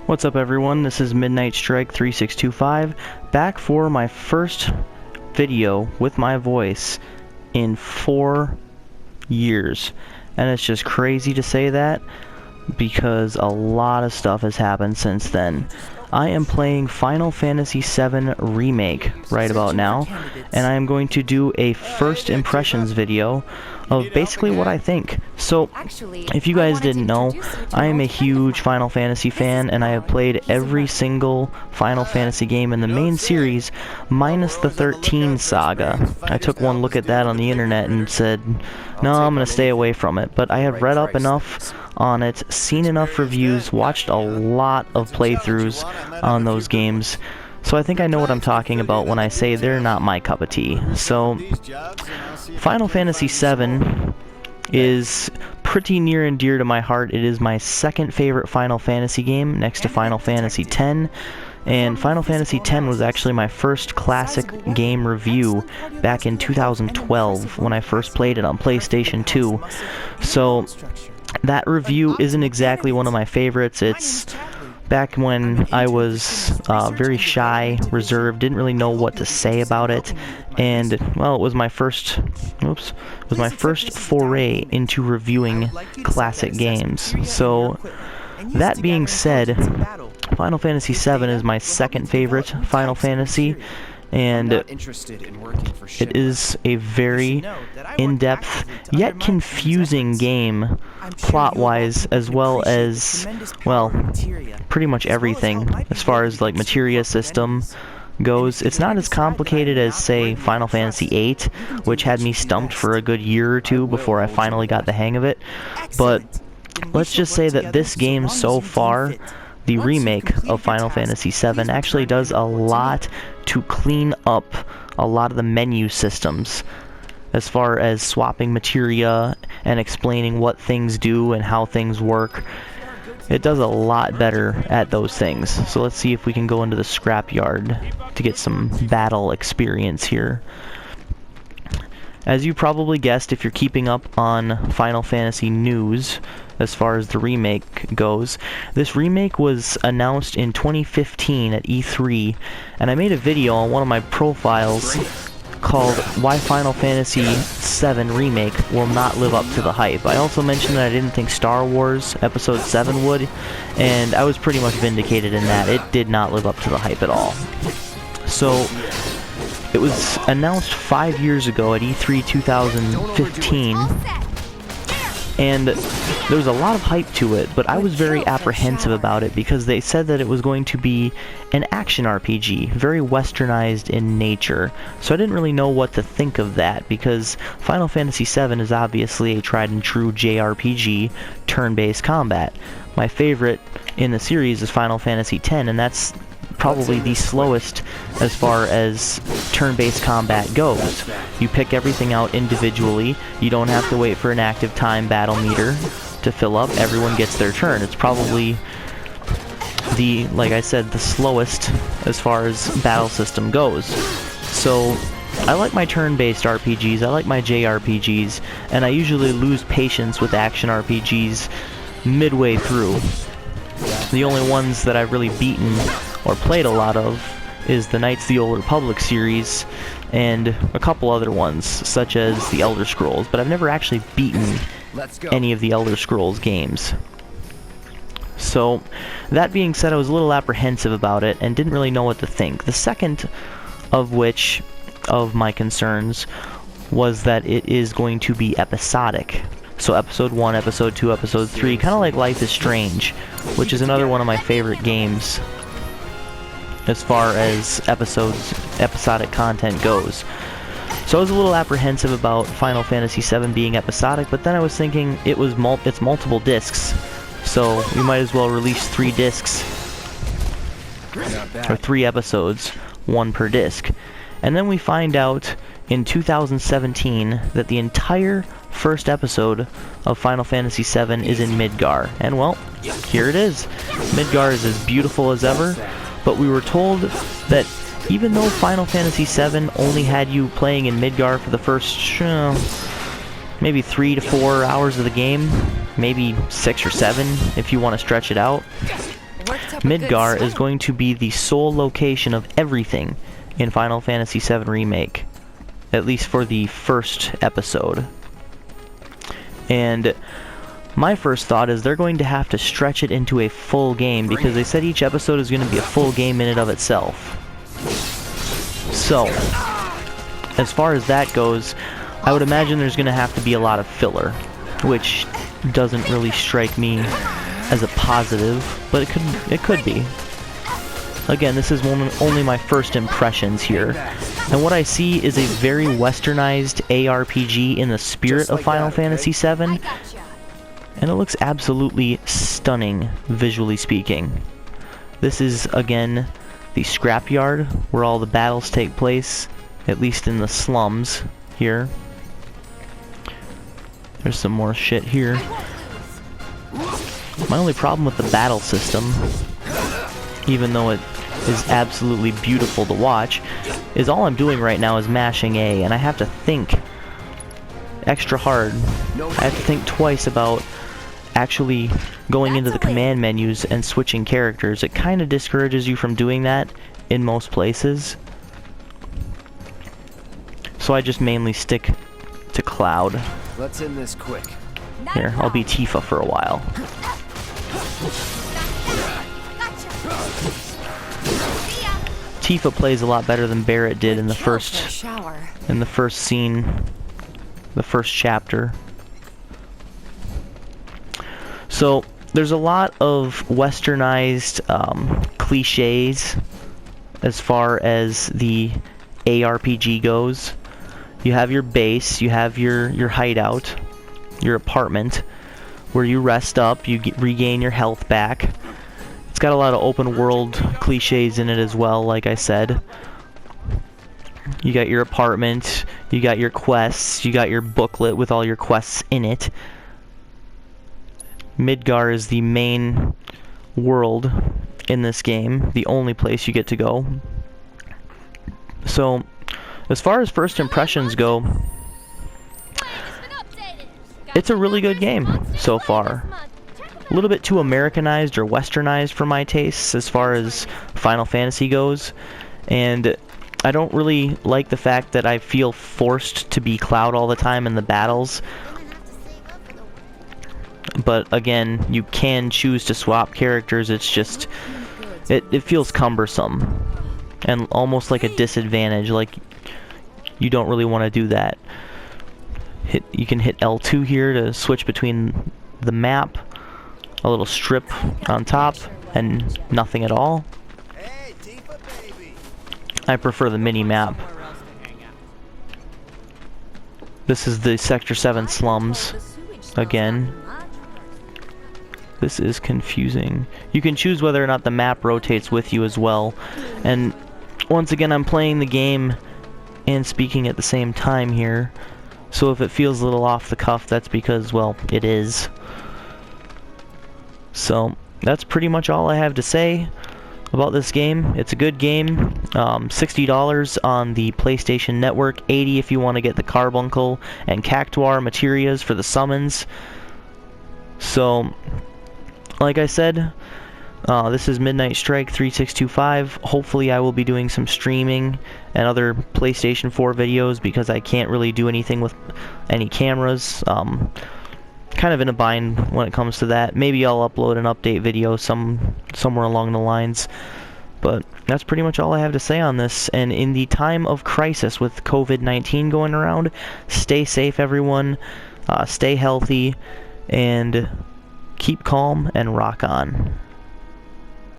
What's up everyone, this is Midnight Strike 3625, back for my first video with my voice in 4 years. And it's just crazy to say that, because a lot of stuff has happened since then. I am playing Final Fantasy VII Remake right about now, and I am going to do a first impressions video of basically what I think. So, if you guys didn't know, I am a huge Final Fantasy fan, and I have played every single Final Fantasy game in the main series, minus the 13 saga. I took one look at that on the internet and said, no, I'm going to stay away from it. But I have read up enough on it, seen enough reviews, watched a lot of playthroughs on those games, so I think I know what I'm talking about when I say they're not my cup of tea. So, Final Fantasy VII is pretty near and dear to my heart. It is my second favorite Final Fantasy game, next to Final Fantasy X. And Final Fantasy X was actually my first classic game review back in 2012 when I first played it on PlayStation 2. So, that review isn't exactly one of my favorites. It's back when I was very shy, reserved, didn't really know what to say about it, and well, it was my first foray into reviewing classic games. So that being said, Final Fantasy VII is my second favorite Final Fantasy, and it is a very in-depth yet confusing game plot-wise, as well as, well, pretty much everything as far as like materia system goes. It's not as complicated as, say, Final Fantasy VIII, which had me stumped for a good year or two before I finally got the hang of it. But let's just say that this game so far, the remake of Final Fantasy VII, actually does a lot to clean up a lot of the menu systems as far as swapping materia and explaining what things do and how things work. It does a lot better at those things. So let's see if we can go into the scrapyard to get some battle experience here. As you probably guessed, if you're keeping up on Final Fantasy news as far as the remake goes, this remake was announced in 2015 at E3, and I made a video on one of my profiles called Why Final Fantasy VII Remake Will Not Live Up to the Hype. I also mentioned that I didn't think Star Wars Episode 7 would, and I was pretty much vindicated in that. It did not live up to the hype at all. So, it was announced 5 years ago at E3 2015, and there was a lot of hype to it, but I was very apprehensive about it because they said that it was going to be an action RPG, very westernized in nature. So I didn't really know what to think of that, because Final Fantasy VII is obviously a tried and true JRPG, turn-based combat. My favorite in the series is Final Fantasy X, and that's probably the slowest as far as turn-based combat goes. You pick everything out individually. You don't have to wait for an active time battle meter to fill up. Everyone gets their turn. It's probably the, like I said, the slowest as far as battle system goes. So I like my turn-based RPGs, I like my JRPGs, and I usually lose patience with action RPGs midway through. The only ones that I've really beaten or played a lot of is the Knights of the Old Republic series and a couple other ones, such as the Elder Scrolls, but I've never actually beaten any of the Elder Scrolls games. So, that being said, I was a little apprehensive about it and didn't really know what to think. The second of which of my concerns was that it is going to be episodic. So Episode 1, Episode 2, Episode 3, kind of like Life is Strange, which is another one of my favorite games as far as episodic content goes. So I was a little apprehensive about Final Fantasy VII being episodic, but then I was thinking it's multiple discs, so we might as well release 3 discs, or 3 episodes, 1 per disc. And then we find out in 2017 that the entire first episode of Final Fantasy VII is in Midgar. And well, here it is. Midgar is as beautiful as ever, but we were told that even though Final Fantasy VII only had you playing in Midgar for the first, maybe 3 to 4 hours of the game, maybe 6 or 7 if you want to stretch it out, Midgar is going to be the sole location of everything in Final Fantasy VII Remake, at least for the first episode. And my first thought is they're going to have to stretch it into a full game, because they said each episode is going to be a full game in and of itself. So, as far as that goes, I would imagine there's going to have to be a lot of filler, which doesn't really strike me as a positive, but it could be. Again, this is only my first impressions here, and what I see is a very westernized ARPG in the spirit of Final Fantasy VII, and it looks absolutely stunning, visually speaking. This is, again, the scrapyard, where all the battles take place, at least in the slums here. There's some more shit here. My only problem with the battle system, even though it is absolutely beautiful to watch, is all I'm doing right now is mashing A, and I have to think extra hard. I have to think twice about actually going into the command menus and switching characters. It kind of discourages you from doing that in most places. So I just mainly stick to Cloud. Let's end this quick. Here, I'll be Tifa for a while. Tifa plays a lot better than Barrett did in the first scene, the first chapter. So there's a lot of westernized cliches as far as the ARPG goes. You have your base, you have your hideout, your apartment, where you rest up, you regain your health back. It's got a lot of open world cliches in it as well, like I said. You got your apartment, you got your quests, you got your booklet with all your quests in it. Midgar is the main world in this game, the only place you get to go. So, as far as first impressions go, it's a really good game so far. A little bit too Americanized or westernized for my tastes as far as Final Fantasy goes, and I don't really like the fact that I feel forced to be Cloud all the time in the battles. But again, you can choose to swap characters. It's just it feels cumbersome and almost like a disadvantage, like you don't really want to do that. You can hit L2 here to switch between the map, a little strip on top, and nothing at all. I prefer the mini-map. This is the Sector 7 slums, again. This is confusing. You can choose whether or not the map rotates with you as well. And once again, I'm playing the game and speaking at the same time here. So if it feels a little off the cuff, that's because, well, it is. So that's pretty much all I have to say about this game. It's a good game. $60 on the PlayStation Network, $80 if you want to get the Carbuncle and Cactuar materias for the summons. So, like I said, this is Midnight Strike 3625. Hopefully I will be doing some streaming and other PlayStation 4 videos because I can't really do anything with any cameras. Kind of in a bind when it comes to that. Maybe I'll upload an update video somewhere along the lines. But that's pretty much all I have to say on this. And in the time of crisis with COVID-19 going around, stay safe everyone, stay healthy, and keep calm and rock on.